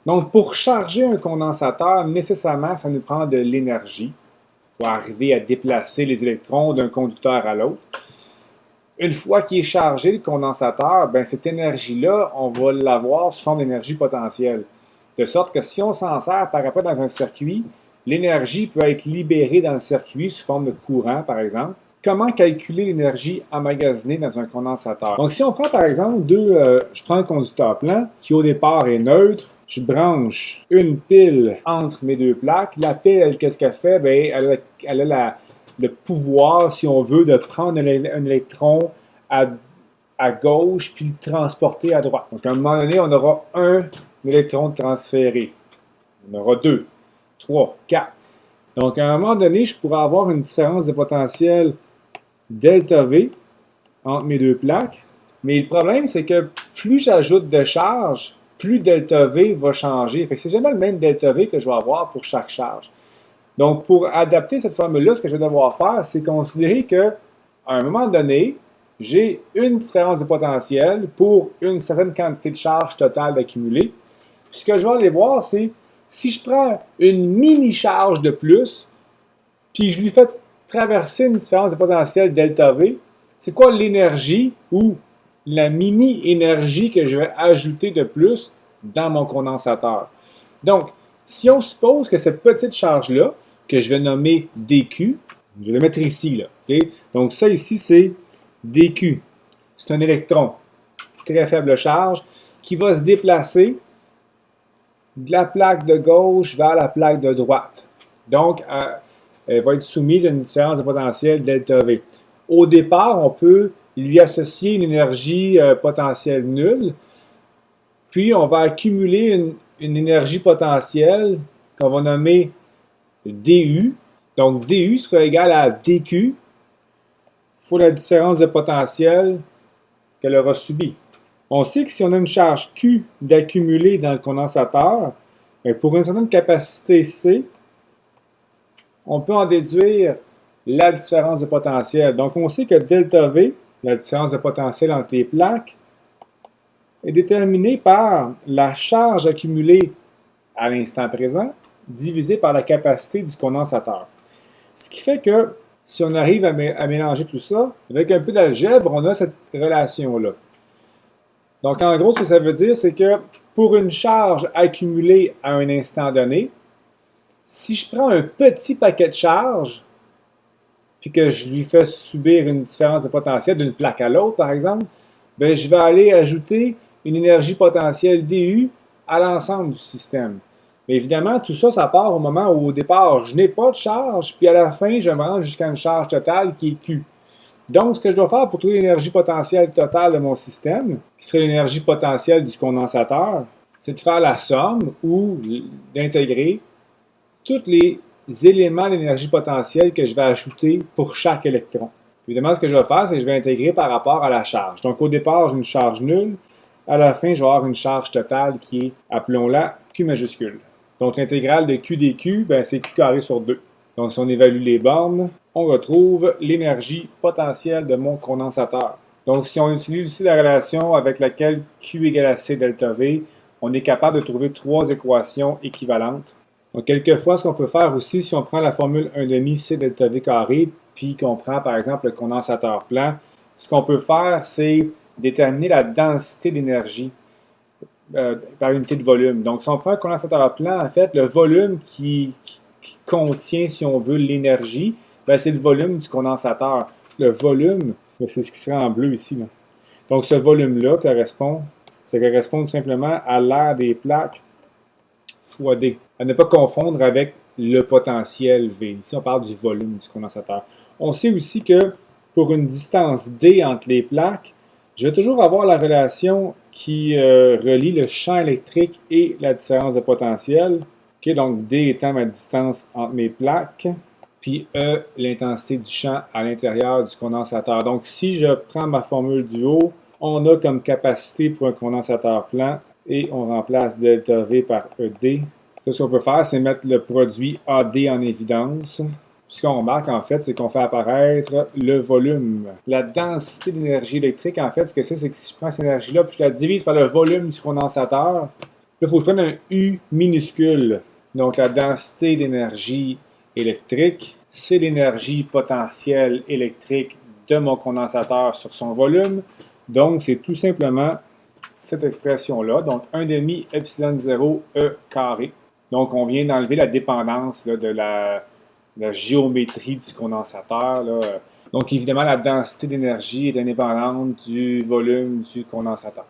Donc, pour charger un condensateur, nécessairement, ça nous prend de l'énergie pour arriver à déplacer les électrons d'un conducteur à l'autre. Une fois qu'il est chargé, le condensateur, ben, cette énergie-là, on va l'avoir sous forme d'énergie potentielle. De sorte que si on s'en sert par après dans un circuit, l'énergie peut être libérée dans le circuit sous forme de courant, par exemple. Comment calculer l'énergie emmagasinée dans un condensateur? Donc, si on prend par exemple je prends un conducteur plein qui au départ est neutre, je branche une pile entre mes deux plaques. La pile, elle, qu'est-ce qu'elle fait? Bien, elle a le pouvoir, si on veut, de prendre un électron à gauche puis le transporter à droite. Donc, à un moment donné, on aura un électron transféré. On aura deux, trois, quatre. Donc, à un moment donné, je pourrais avoir une différence de potentiel delta V entre mes deux plaques. Mais le problème, c'est que plus j'ajoute de charge, plus delta V va changer. Fait que c'est jamais le même delta V que je vais avoir pour chaque charge. Donc, pour adapter cette formule-là, ce que je vais devoir faire, c'est considérer qu'à un moment donné, j'ai une différence de potentiel pour une certaine quantité de charge totale accumulée. Puis ce que je vais aller voir, c'est si je prends une mini-charge de plus, puis je lui fais traverser une différence de potentiel delta V, c'est quoi l'énergie ou la mini-énergie que je vais ajouter de plus dans mon condensateur. Donc, si on suppose que cette petite charge-là, que je vais nommer dQ, je vais le mettre ici, là, okay? Donc ça ici, c'est dQ. C'est un électron, très faible charge, qui va se déplacer de la plaque de gauche vers la plaque de droite. Donc, elle va être soumise à une différence de potentiel delta V. Au départ, on peut lui associer une énergie potentielle nulle, puis on va accumuler une énergie potentielle qu'on va nommer dU. Donc, dU sera égal à dQ fois la différence de potentiel qu'elle aura subie. On sait que si on a une charge Q d'accumuler dans le condensateur, pour une certaine capacité C, on peut en déduire la différence de potentiel. Donc, on sait que delta V, la différence de potentiel entre les plaques, est déterminée par la charge accumulée à l'instant présent divisée par la capacité du condensateur. Ce qui fait que si on arrive à mélanger tout ça, avec un peu d'algèbre, on a cette relation-là. Donc, en gros, ce que ça veut dire, c'est que pour une charge accumulée à un instant donné, si je prends un petit paquet de charge, puis que je lui fais subir une différence de potentiel d'une plaque à l'autre, par exemple, bien, je vais aller ajouter une énergie potentielle dU à l'ensemble du système. Mais évidemment, tout ça, ça part au moment où, au départ, je n'ai pas de charge, puis à la fin, je me rends jusqu'à une charge totale qui est Q. Donc, ce que je dois faire pour trouver l'énergie potentielle totale de mon système, qui serait l'énergie potentielle du condensateur, c'est de faire la somme ou d'intégrer tous les éléments d'énergie potentielle que je vais ajouter pour chaque électron. Évidemment, ce que je vais faire, c'est que je vais intégrer par rapport à la charge. Donc, au départ, j'ai une charge nulle. À la fin, je vais avoir une charge totale qui est, appelons-la, Q majuscule. Donc, l'intégrale de Q dQ, ben, c'est Q carré sur 2. Donc, si on évalue les bornes, on retrouve l'énergie potentielle de mon condensateur. Donc, si on utilise ici la relation avec laquelle Q égale à C delta V, on est capable de trouver trois équations équivalentes. Donc, quelquefois, ce qu'on peut faire aussi, si on prend la formule 1,5 C delta V carré, puis qu'on prend, par exemple, le condensateur plein, ce qu'on peut faire, c'est déterminer la densité d'énergie par unité de volume. Donc, si on prend un condensateur plein, en fait, le volume qui contient, si on veut, l'énergie, ben, c'est le volume du condensateur. Le volume, c'est ce qui sera en bleu ici, là. Donc, ce volume-là ça correspond tout simplement à l'aire des plaques fois D. À ne pas confondre avec le potentiel V. Ici, on parle du volume du condensateur. On sait aussi que pour une distance D entre les plaques, je vais toujours avoir la relation qui relie le champ électrique et la différence de potentiel. Okay, donc, D étant ma distance entre mes plaques, puis E, l'intensité du champ à l'intérieur du condensateur. Donc, si je prends ma formule du haut, on a comme capacité pour un condensateur plein et on remplace delta V par ED. Là, ce qu'on peut faire, c'est mettre le produit AD en évidence. Ce qu'on remarque, en fait, c'est qu'on fait apparaître le volume. La densité d'énergie électrique, en fait, ce que c'est que si je prends cette énergie-là puis je la divise par le volume du condensateur, il faut que je prenne un U minuscule. Donc, la densité d'énergie électrique, c'est l'énergie potentielle électrique de mon condensateur sur son volume. Donc, c'est tout simplement cette expression-là. Donc, 1 demi epsilon 0 E carré. Donc, on vient d'enlever la dépendance là, de la géométrie du condensateur. Là. Donc, évidemment, la densité d'énergie est indépendante du volume du condensateur.